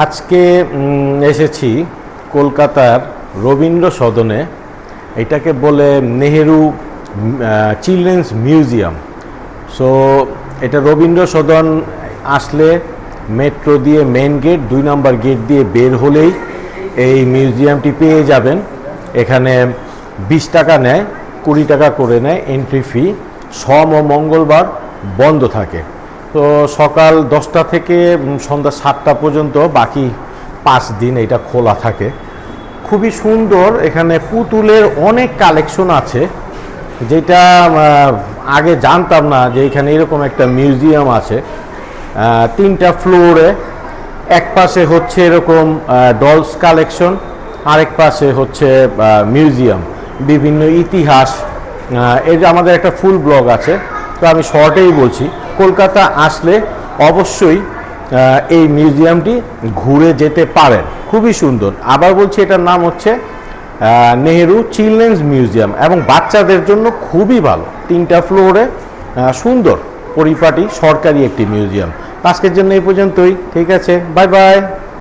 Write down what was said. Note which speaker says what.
Speaker 1: আজকে এসেছি কলকাতার রবীন্দ্র সদনে। এটাকে বলে নেহেরু চিলড্রেন্স মিউজিয়াম। সো এটা রবীন্দ্র সদন আসলে মেট্রো দিয়ে মেন গেট 2 নম্বর গেট দিয়ে বের হলেই এই মিউজিয়ামটি পেয়ে যাবেন। এখানে 20 টাকা নেয়, 20 টাকা করে নেয় এন্ট্রি ফি। সোম ও মঙ্গলবার বন্ধ থাকে। তো সকাল 10টা থেকে সন্ধ্যা 7টা পর্যন্ত, বাকি 5 দিন এটা খোলা থাকে। খুবই সুন্দর, এখানে পুতুলের অনেক কালেকশন আছে, যেটা আগে জানতাম না যে এখানে এরকম একটা মিউজিয়াম আছে। 3টা ফ্লোরে, এক পাশে হচ্ছে এরকম ডলস কালেকশন, আরেক পাশে হচ্ছে মিউজিয়াম, বিভিন্ন ইতিহাস। এর আমাদের একটা ফুল ব্লগ আছে, তো আমি শর্টেই বলছি। কলকাতা আসলে অবশ্যই এই মিউজিয়ামটি ঘুরে যেতে পারেন, খুবই সুন্দর। আবার বলছি, এটার নাম হচ্ছে নেহেরু চিলড্রেন্স মিউজিয়াম এবং বাচ্চাদের জন্য খুবই ভালো। 3টা ফ্লোরে সুন্দর পরিপাটি সরকারি একটি মিউজিয়াম। আজকের জন্য এই পর্যন্তই, ঠিক আছে, বাই বাই।